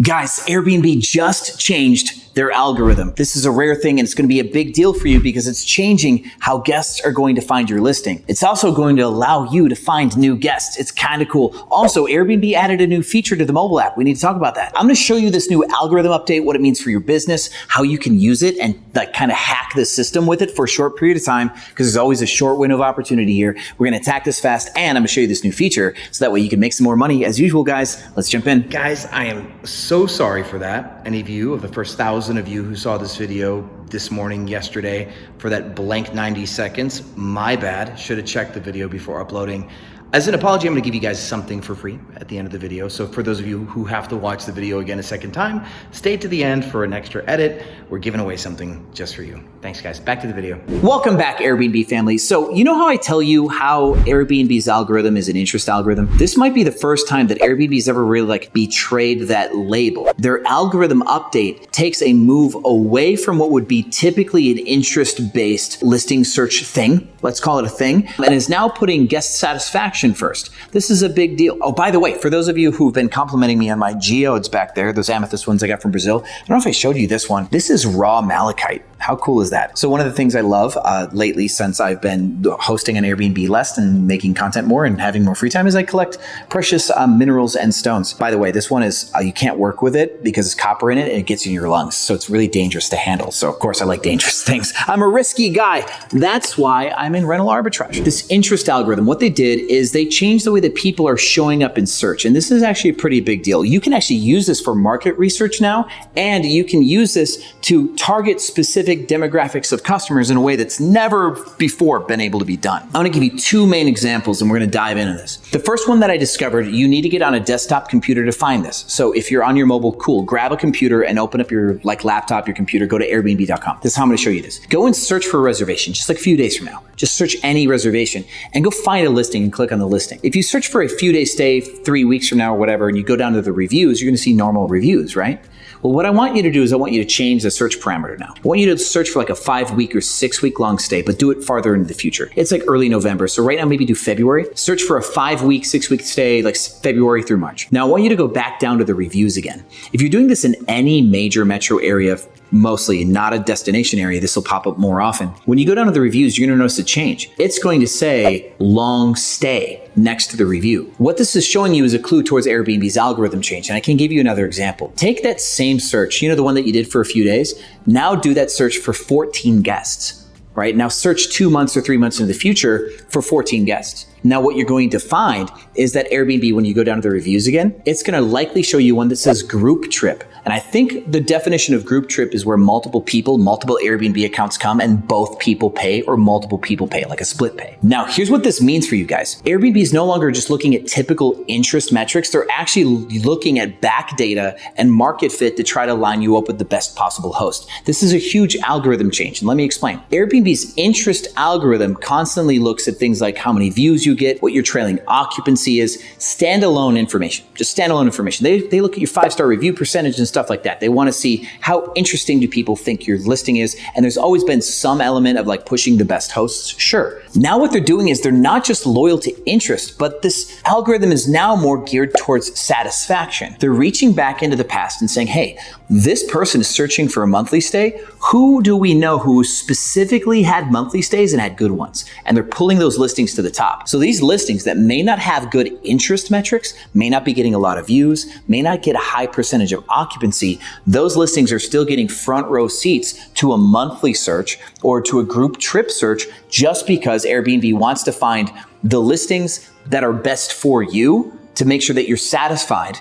Guys, Airbnb just changed their algorithm. This is a rare thing and it's going to be a big deal for you because it's changing how guests are going to find your listing. It's also going to allow you to find new guests. It's kind of cool. Also, Airbnb added a new feature to the mobile app. We need to talk about that. I'm going to show you this new algorithm update, what it means for your business, how you can use it and like kind of hack the system with it for a short period of time because there's always a short window of opportunity here. We're going to attack this fast and I'm going to show you this new feature so that way you can make some more money as usual, guys. Let's jump in. Guys, I am so sorry for that. Any of you, of the first 1,000 of you who saw this video this morning, yesterday, for that blank 90 seconds, my bad. Should have checked the video before uploading. As an apology, I'm gonna give you guys something for free at the end of the video. So for those of you who have to watch the video again a second time, stay to the end for an extra edit. We're giving away something just for you. Thanks guys, back to the video. Welcome back Airbnb family. So you know how I tell you how Airbnb's algorithm is an interest algorithm? This might be the first time that Airbnb's ever really betrayed that label. Their algorithm update takes a move away from what would be typically an interest-based listing search thing, let's call it a thing, and is now putting guest satisfaction first. This is a big deal. Oh, by the way, for those of you who've been complimenting me on my geodes back there, those amethyst ones I got from Brazil, I don't know if I showed you this one. This is raw malachite. How cool is that? So one of the things I love lately since I've been hosting on Airbnb less and making content more and having more free time is I collect precious minerals and stones. By the way, this one is, you can't work with it because it's copper in it and it gets in your lungs. So it's really dangerous to handle. So of course I like dangerous things. I'm a risky guy. That's why I'm in rental arbitrage. This interest algorithm, what they did is they changed the way that people are showing up in search. And this is actually a pretty big deal. You can actually use this for market research now, and you can use this to target specific demographics of customers in a way that's never before been able to be done. I'm gonna give you two main examples and we're gonna dive into this. The first one that I discovered, you need to get on a desktop computer to find this. So if you're on your mobile, cool, grab a computer and open up your laptop, your computer, go to airbnb.com. This is how I'm gonna show you this. Go and search for a reservation, just like a few days from now. Just search any reservation and go find a listing and click on the listing. If you search for a few days stay, 3 weeks from now or whatever, and you go down to the reviews, you're gonna see normal reviews, right? Well, what I want you to do is I want you to change the search parameter now. I want you to search for like a 5-week or 6-week long stay, but do it farther into the future. It's like early November. So right now, maybe do February. Search for a 5-week, 6-week stay, like February through March. Now I want you to go back down to the reviews again. If you're doing this in any major metro area, mostly not a destination area, this will pop up more often. When you go down to the reviews, you're gonna notice a change. It's going to say long stay next to the review. What this is showing you is a clue towards Airbnb's algorithm change. And I can give you another example. Take that same search, you know, the one that you did for a few days. Now do that search for 14 guests. Right? Now search 2 months or 3 months into the future for 14 guests. Now what you're going to find is that Airbnb, when you go down to the reviews again, it's going to likely show you one that says group trip. And I think the definition of group trip is where multiple people, multiple Airbnb accounts come and both people pay or multiple people pay, like a split pay. Now here's what this means for you guys. Airbnb is no longer just looking at typical interest metrics. They're actually looking at back data and market fit to try to line you up with the best possible host. This is a huge algorithm change. And let me explain. Airbnb's interest algorithm constantly looks at things like how many views you get, what your trailing occupancy is, standalone information, just standalone information. They look at your 5-star review percentage and stuff like that. They want to see how interesting do people think your listing is. And there's always been some element of like pushing the best hosts. Sure. Now what they're doing is they're not just loyal to interest, but this algorithm is now more geared towards satisfaction. They're reaching back into the past and saying, hey, this person is searching for a monthly stay. Who do we know who specifically had monthly stays and had good ones? And they're pulling those listings to the top. So these listings that may not have good interest metrics, may not be getting a lot of views, may not get a high percentage of occupancy, those listings are still getting front row seats to a monthly search or to a group trip search just because Airbnb wants to find the listings that are best for you to make sure that you're satisfied.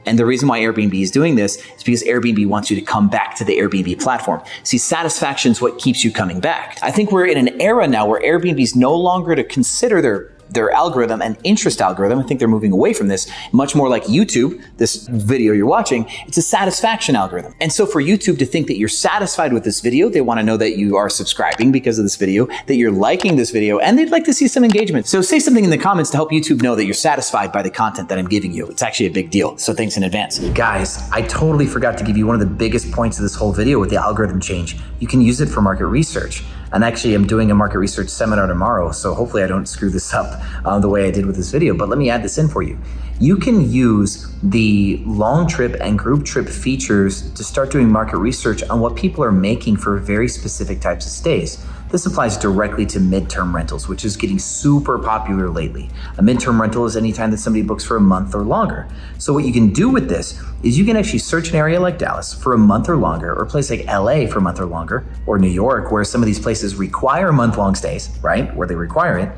And the reason why Airbnb is doing this is because Airbnb wants you to come back to the Airbnb platform. See, satisfaction is what keeps you coming back. I think we're in an era now where Airbnb is no longer to consider their algorithm and interest algorithm. I think they're moving away from this, much more like YouTube, this video you're watching. It's a satisfaction algorithm. And so for YouTube to think that you're satisfied with this video, they want to know that you are subscribing because of this video, that you're liking this video, and they'd like to see some engagement. So say something in the comments to help YouTube know that you're satisfied by the content that I'm giving you. It's actually a big deal. So thanks in advance. Guys, I totally forgot to give you one of the biggest points of this whole video with the algorithm change. You can use it for market research. And actually, I'm doing a market research seminar tomorrow, so hopefully I don't screw this up the way I did with this video, but let me add this in for you. You can use the long trip and group trip features to start doing market research on what people are making for very specific types of stays. This applies directly to midterm rentals, which is getting super popular lately. A midterm rental is any time that somebody books for a month or longer. So what you can do with this is you can actually search an area like Dallas for a month or longer, or a place like LA for a month or longer, or New York, where some of these places require month-long stays, right? Where they require it.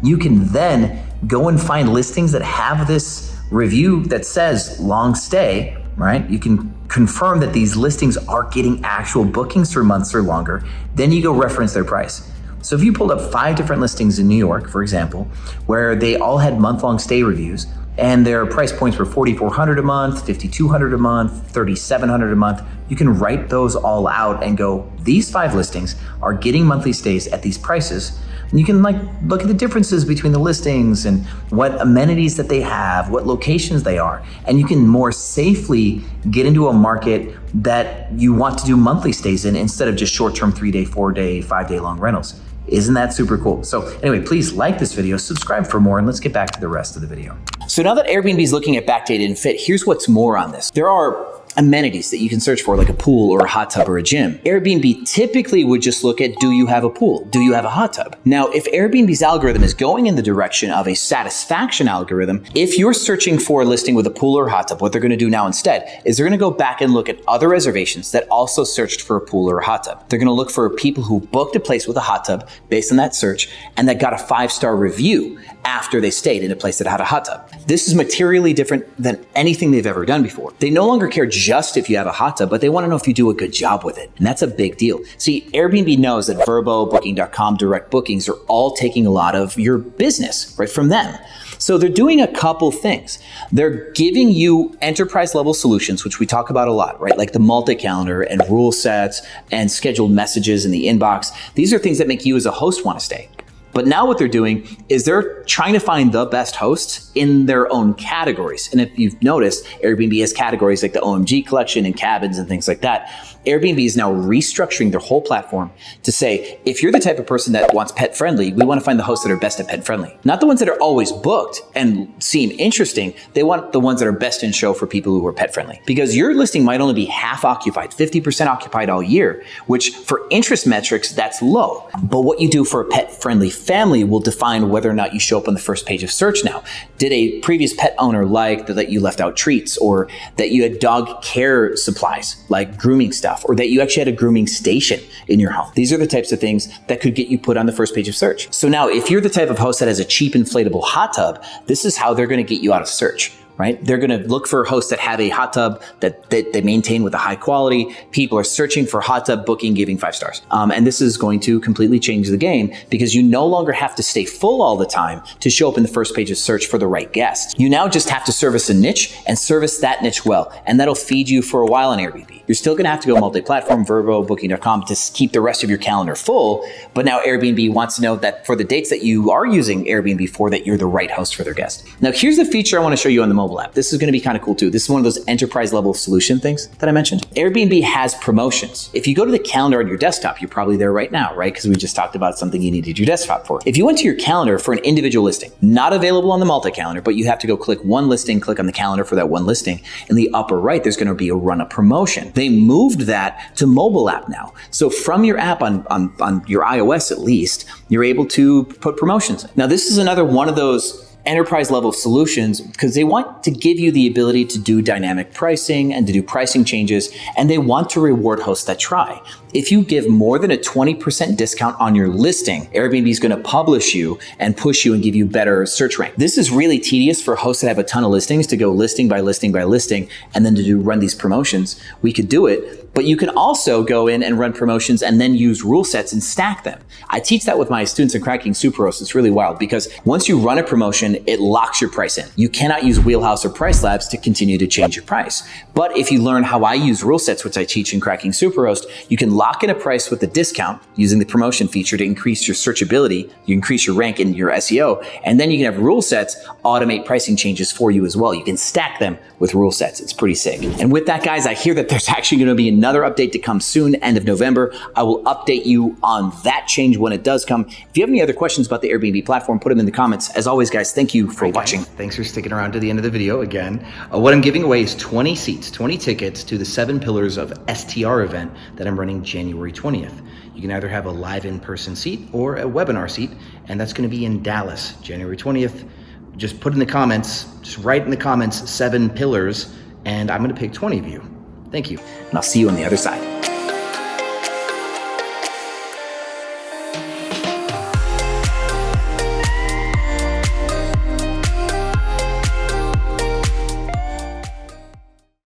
You can then go and find listings that have this review that says long stay, right? You can confirm that these listings are getting actual bookings for months or longer. Then you go reference their price. So if you pulled up 5 different listings in New York, for example, where they all had month-long stay reviews, and their price points were $4,400 a month, $5,200 a month, $3,700 a month, you can write those all out and go, these 5 listings are getting monthly stays at these prices. And you can look at the differences between the listings and what amenities that they have, what locations they are, and you can more safely get into a market that you want to do monthly stays in instead of just short-term 3-day, 4-day, 5-day long rentals. Isn't that super cool? So anyway, please like this video, subscribe for more, and let's get back to the rest of the video. So now that Airbnb is looking at backdated and fit, here's what's more on this. There are amenities that you can search for, like a pool or a hot tub or a gym. Airbnb typically would just look at, do you have a pool? Do you have a hot tub? Now, if Airbnb's algorithm is going in the direction of a satisfaction algorithm, if you're searching for a listing with a pool or a hot tub, what they're going to do now instead is they're going to go back and look at other reservations that also searched for a pool or a hot tub. They're going to look for people who booked a place with a hot tub based on that search and that got a 5-star review after they stayed in a place that had a hot tub. This is materially different than anything they've ever done before. They no longer care just if you have a hot tub, but they want to know if you do a good job with it. And that's a big deal. See, Airbnb knows that VRBO, Booking.com, direct bookings are all taking a lot of your business right from them. So they're doing a couple things. They're giving you enterprise level solutions, which we talk about a lot, right? Like the multi-calendar and rule sets and scheduled messages in the inbox. These are things that make you as a host want to stay. But now what they're doing is they're trying to find the best hosts in their own categories. And if you've noticed, Airbnb has categories like the OMG collection and cabins and things like that. Airbnb is now restructuring their whole platform to say, if you're the type of person that wants pet friendly, we want to find the hosts that are best at pet friendly. Not the ones that are always booked and seem interesting. They want the ones that are best in show for people who are pet friendly. Because your listing might only be half occupied, 50% occupied all year, which for interest metrics, that's low. But what you do for a pet friendly family will define whether or not you show up on the first page of search now. Did a previous pet owner like that you left out treats, or that you had dog care supplies like grooming stuff, or that you actually had a grooming station in your home? These are the types of things that could get you put on the first page of search. So now if you're the type of host that has a cheap inflatable hot tub, this is how they're going to get you out of search. Right? They're going to look for hosts that have a hot tub that they maintain with a high quality. People are searching for hot tub booking, giving 5 stars. And this is going to completely change the game because you no longer have to stay full all the time to show up in the first page of search for the right guest. You now just have to service a niche and service that niche well. And that'll feed you for a while on Airbnb. You're still going to have to go multi-platform, VRBO, Booking.com to keep the rest of your calendar full. But now Airbnb wants to know that for the dates that you are using Airbnb for, that you're the right host for their guest. Now, here's the feature I want to show you on the mobile app. This is going to be kind of cool too. This is one of those enterprise level solution things that I mentioned. Airbnb has promotions. If you go to the calendar on your desktop, you're probably there right now, right? Because we just talked about something you needed your desktop for. If you went to your calendar for an individual listing, not available on the multi-calendar, but you have to go click one listing, click on the calendar for that one listing. In the upper right, there's going to be a run a promotion. They moved that to mobile app now. So from your app on your iOS at least, you're able to put promotions. Now this is another one of those enterprise level solutions because they want to give you the ability to do dynamic pricing and to do pricing changes, and they want to reward hosts that try. If you give more than a 20% discount on your listing, Airbnb is going to publish you and push you and give you better search rank. This is really tedious for hosts that have a ton of listings to go listing by listing by listing and then to run these promotions. We could do it, but you can also go in and run promotions and then use rule sets and stack them. I teach that with my students in Cracking Superhost. It's really wild because once you run a promotion, it locks your price in. You cannot use Wheelhouse or Price Labs to continue to change your price. But if you learn how I use rule sets, which I teach in Cracking Superhost, you can lock in a price with a discount using the promotion feature to increase your searchability, you increase your rank in your SEO, and then you can have rule sets automate pricing changes for you as well. You can stack them with rule sets. It's pretty sick. And with that, guys, I hear that there's actually going to be a another update to come soon, end of November. I will update you on that change when it does come. If you have any other questions about the Airbnb platform, put them in the comments. As always, guys, thank you for watching. Guys, thanks for sticking around to the end of the video again. What I'm giving away is 20 seats, 20 tickets to the 7 Pillars of STR event that I'm running January 20th. You can either have a live in-person seat or a webinar seat, and that's going to be in Dallas, January 20th. Just put in the comments, just write in the comments 7 Pillars, and I'm going to pick 20 of you. Thank you. And I'll see you on the other side.